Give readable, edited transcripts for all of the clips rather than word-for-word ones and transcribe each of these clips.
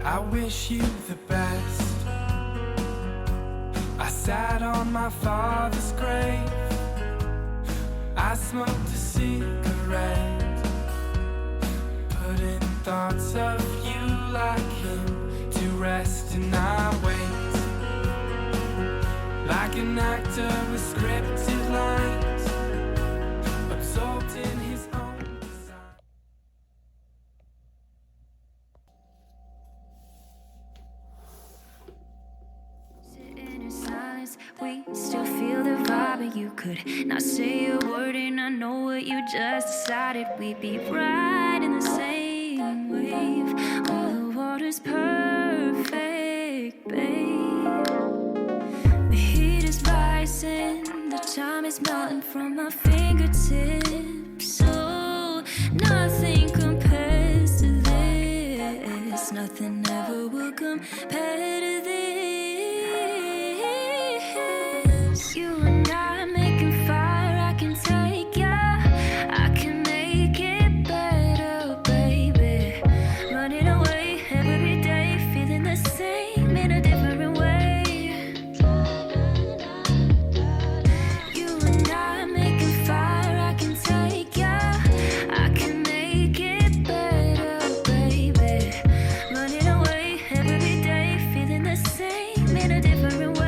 I wish you the best. I sat on my father's grave. I smoked a cigarette, putting thoughts of you like him to rest, and I wait like an actor with scripted lines, absorbed in his own design. Sitting in silence, we still feel the vibe, and you could not say a word, and I know what you just decided. We'd be right in the same wave. All the water's perfect, babe. The heat is rising, the time is melting from my fingertips. So nothing compares to this. Nothing ever will compare to this. You and I making fire, I can take ya. I can make it better, baby. Running away every day, feeling the same in a different way. You and I making fire, I can take ya. I can make it better, baby. Running away every day, feeling the same in a different way.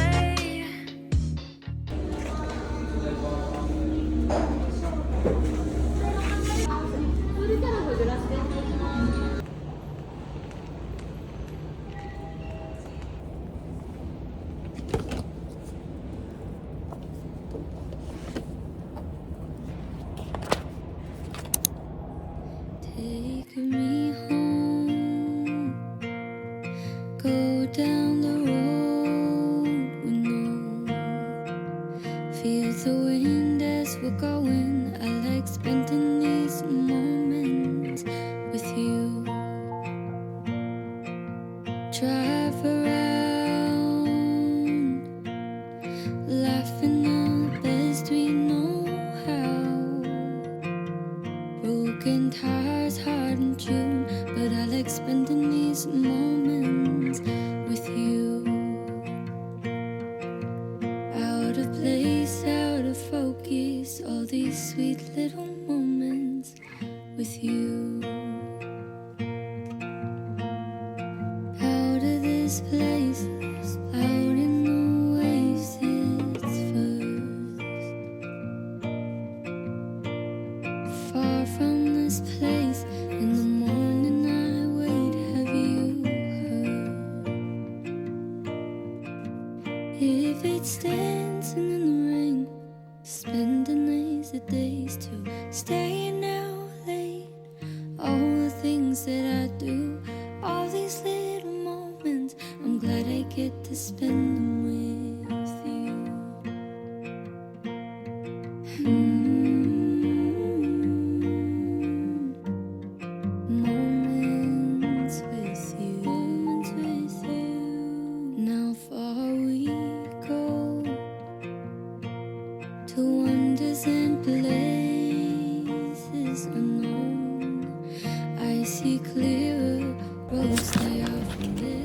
Take me home, go down the road we know. Feel the wind as we're going. I like spending these moments with you. Drive around, laughing all the best we know how. Broken tires, hard in June, but I like spending these moments with you. Out of place, out of focus, all these sweet little moments with you. Out of this place, out in the waves, it's first. Far from this place, in the morning I wait, have you heard? If it's dancing in the rain, spending lazy days to staying out late, all the things that I do, all these little moments, I'm glad I get to spend them with you. Moments with you, moments with you. Now far we go to wonders and places unknown. I see clearer roads they are familiar.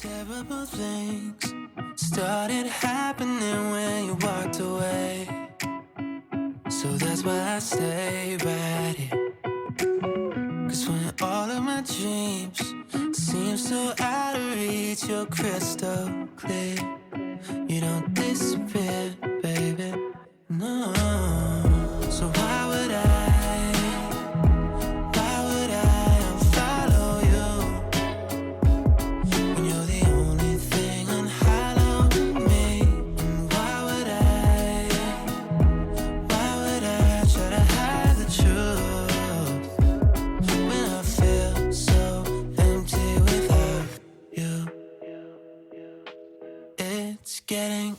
Terrible things started happening when you walked away. So that's why I stay right here. Cause when all of my dreams seem so out of reach, you're crystal clear. You don't disappear, baby, no. So why would I unfollow you when you're the only thing unhallowed in me? And why would I try to hide the truth when I feel so empty without you? It's getting